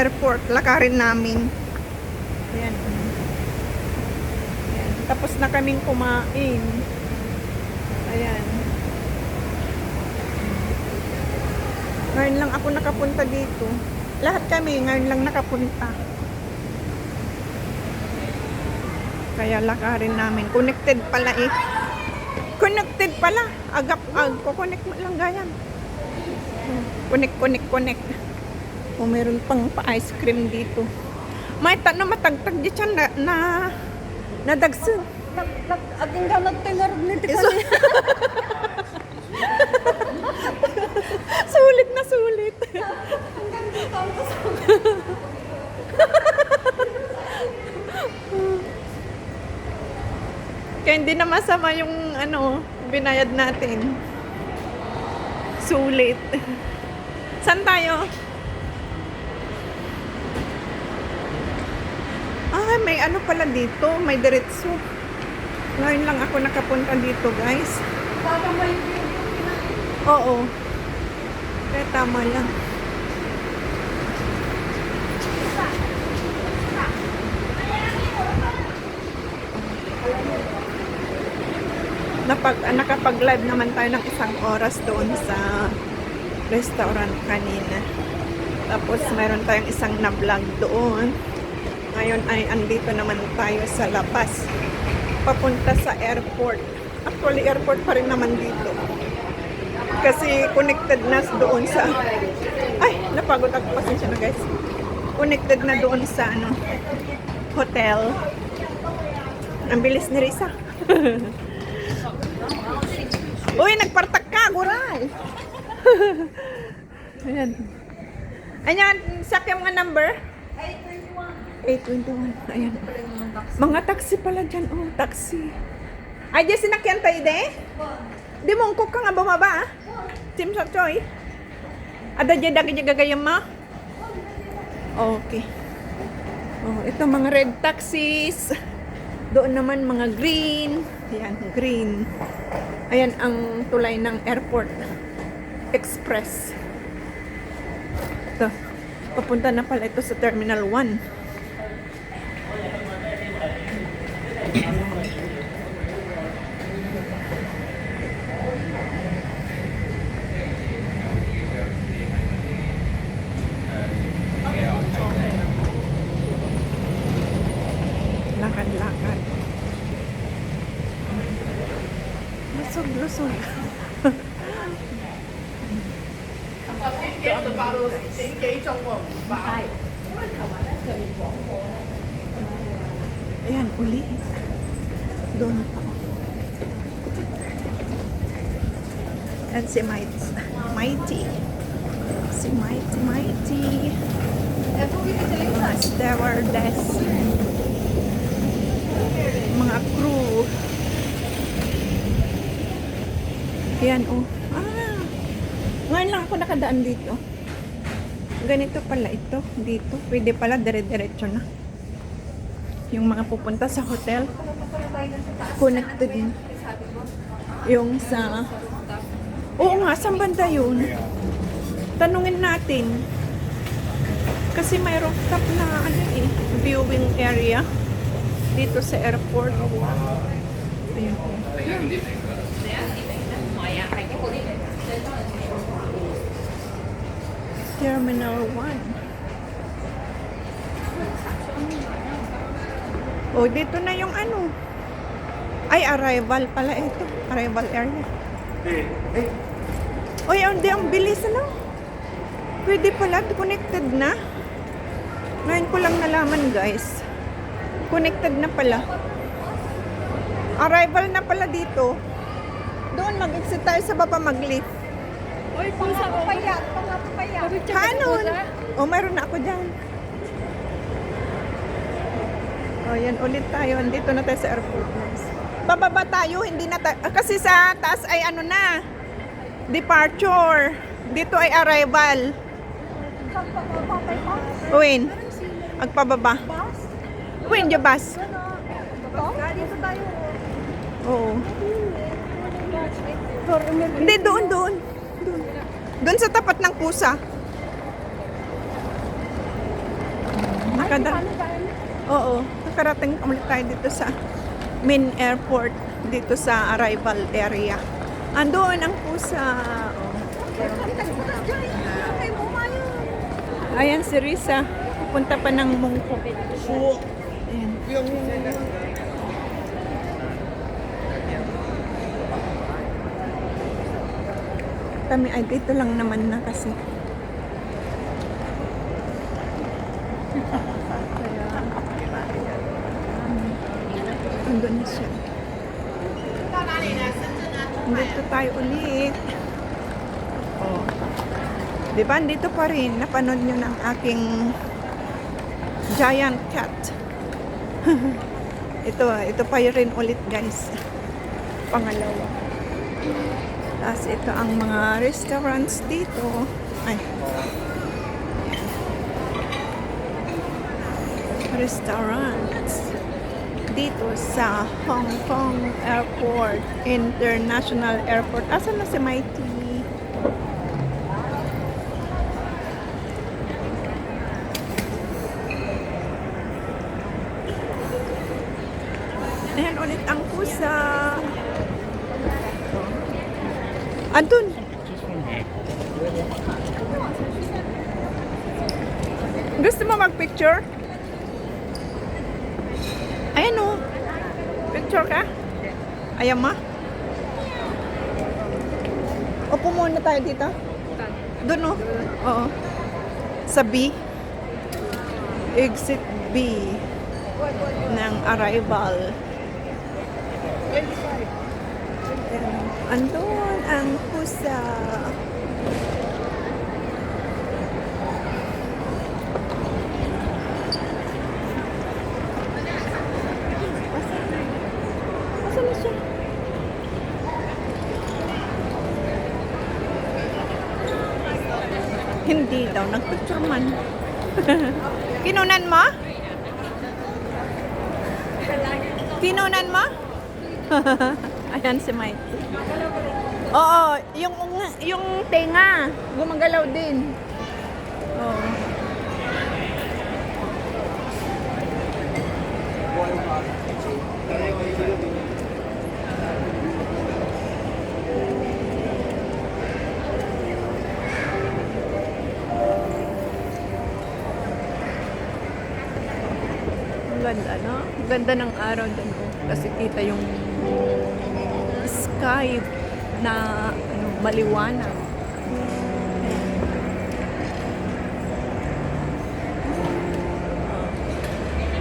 airport. Lakarin namin. Ayan. Ayan. Tapos na kaming kumain. Ayan. Ngayon lang ako nakapunta dito. Lahat kami ngayon lang nakapunta. Kaya lakarin namin. Connected pala eh. Connected pala. Agap-ag. Kukonek mo lang ganyan. Connect. O meron pang pa-ice cream dito. May tanong matagtag di siya na nadagsun. Aging ganag tayo nito Iso. Sulit na sulit. Kaya hindi na masama yung binayad natin. Sulit. Saan tayo? Ah, may pala dito. May diretso. Ngayon lang ako nakapunta dito, guys. Baka may video kinain. Oo. Kaya tama lang. Nakapag-live naman tayo ng 1 oras doon sa restaurant kanina. Tapos mayroon tayong isang na-vlog doon. Ngayon ay andito naman tayo sa labas. Papunta sa airport. Actually, airport pa rin naman dito. Kasi connected na doon sa... Ay, napagod ako. Pasensya na guys. Connected na doon sa hotel. Ang bilis ni Risa. Uy, nagpartak ka, guray. Ayan. Ayan, sakyan mga number. 821. Ayan. Mga taxi pala dyan. Oh, taxi. Ay, di sinakyan tayo de? Di mongkok ka nga bumaba, ah? Tim sa choy. Ada dyan dagi dyan gagayam ma? Okay. Oh, ito mga red taxis. Doon naman mga green. Ayan, green. Ayan ang tulay ng airport express. Ito. Papunta na pala ito sa Terminal 1. Lakad-lakad. Lusog. Ayan, uli. Doon pa. And si Mighty. Si Mighty. Mga stewardess. Mga crew. Ayan, oh. Ah. Ngayon lang ako nakadaan dito. Ganito pala ito. Dito. Pwede pala dire-diretso na. Yung mga pupunta sa hotel. Connected din. Yung sa... Oo nga, saan banda yun? Tanungin natin. Kasi may rooftop na viewing area dito sa airport. Ayan po. Terminal 1. Oh, dito na yung Ay, arrival pala ito. Arrival area. Uy, hindi ang bilis Pwede pala, connected na. Ngayon ko lang nalaman, guys. Connected na pala. Arrival na pala dito. Doon mag-exit tayo sa baba mag-lift. Uy, pangapapaya. Hanon? O, mayroon na ako dyan. O, yan ulit tayo. Andito na tayo sa airport. Bababa tayo, hindi na tayo. Kasi sa taas ay na. Departure. Dito ay arrival. Uwin. Agpababa. Uwin, yung bus. Dito tayo. Oo. Hindi, doon. Doon sa tapat ng pusa. Kada, oo, nakarating ulit tayo dito sa main airport, dito sa arrival area. Andoon ang pusa. Oh. Ayan si Risa. Punta pa ng Mungko. Ayan. Kami ay dito lang naman na kasi. Andun na siya. Dito tayo ulit. Oh. Diba, dito pa rin. Napanood nyo ng aking giant cat. ito pa rin ulit, guys. Pangalawa. Tapos ito ang mga restaurants dito. Ay. Restaurants dito sa Hong Kong Airport, International Airport. Asan na si Mighty? Ayan ulit ang pusa. Andun. Gusto mo mag-picture? Ayan o. Picture ka? Ayan ma. Upo muna tayo dito. Doon o. Oo. Sa B. Exit B. Ng arrival. Andun ang pusa. Asan na siya? Hindi daw, nagpicture man. Kinunan mo? Kinunan mo? Ayan si Mike. Oo, yung tenga, gumagalaw din. Oo. Ang ganda, no? Ang ganda ng araw dun, oh. Kasi kita yung sky na ano, maliwanag.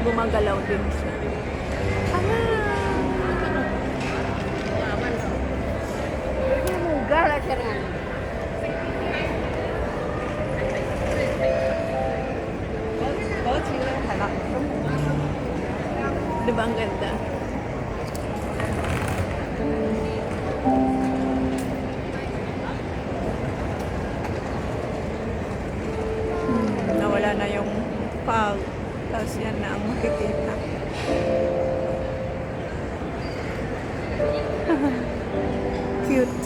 Gumagalaw din siya. Gala siya rin. Diba ang ganda? Nawala na yung fog. Tapos yan na ang makikita. Cute.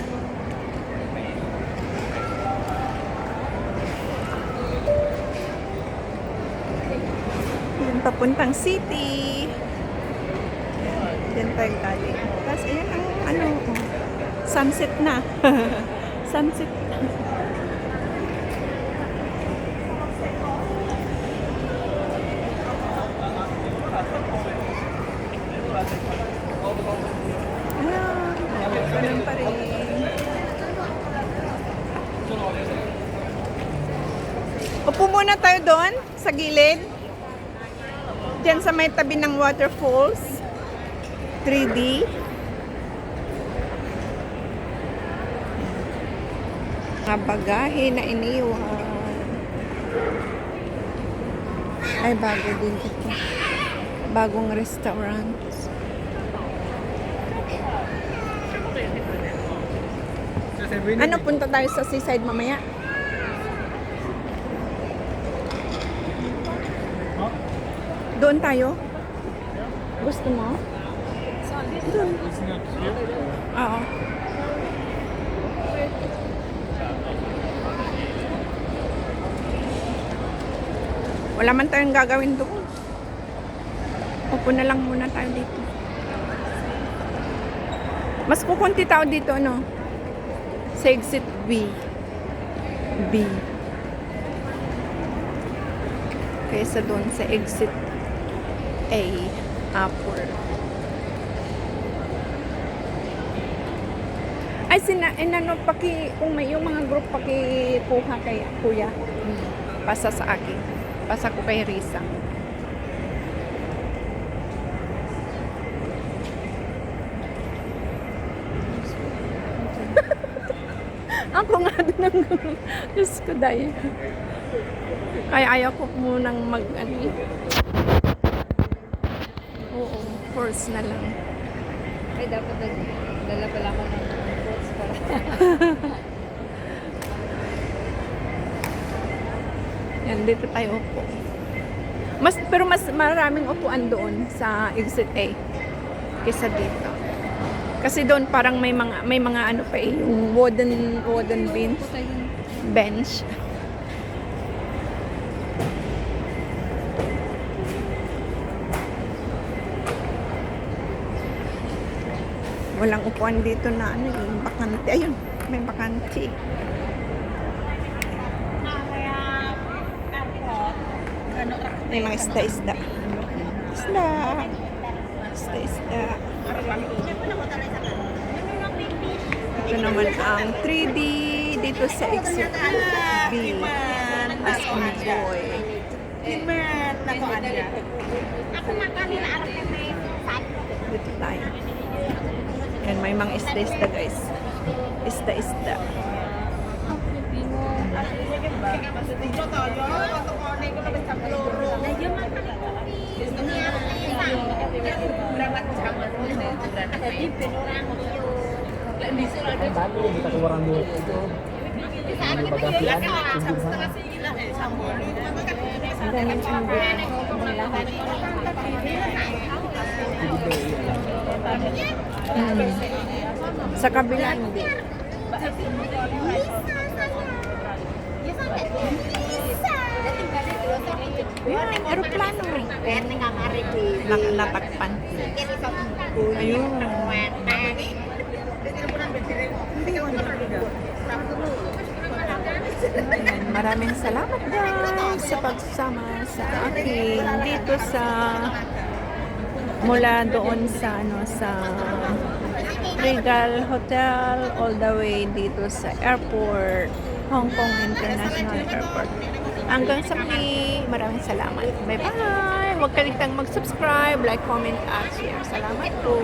Yan papuntang city. Yan tayo galing. Tapos ayan ang ano, sunset na. Sunset na. Ayan, ganun pa rin. Upo muna tayo doon, sa gilid. Diyan sa may tabi ng waterfalls. 3D. Mga bagahe na iniwan. Ay, bago din ito. Bagong restaurant. Ano, punta tayo sa seaside mamaya? Doon tayo? Gusto mo? Doon. Oo. Wala man tayong gagawin doon. Upo na lang muna tayo dito. Mas kukunti tao dito, no? Sa exit B. B. Kaysa doon sa exit A. Upward. Ay, inano, kung may yung mga group, pakikuha kay kuya. Pasa sa akin. Pasa ko kay Risa. Ako nga din ang Diyos ko dahil. Kaya ayaw ko munang Oo, force na lang. Ay, dapat dala pala ako ng fruits para. Yan, dito tayo upo. Pero mas maraming upuan doon sa exit A kaysa dito. Kasi doon parang may mga ano pa yung wooden bench. Walang upuan dito na ano, yung bakante. Ayun, may bakante. May mga isda. Isda. Ito naman ang 3D dito sa exit B. As enjoy. Dito tayo. Yan, may mga isda guys. Isda. Bago kita keluaran dulu itu. Di bagasian kunjungan. Ang daming unggoy. Sa kabila hindi. Yan, aeroplano. Natakpan. Ayun. Ayan, maraming salamat guys sa pagsama sa akin dito sa mula doon sa Regal Hotel all the way dito sa airport, Hong Kong International Airport. Hanggang sa muli, maraming salamat. Bye bye! Huwag kaligtang mag-subscribe, like, comment, at share. Salamat po!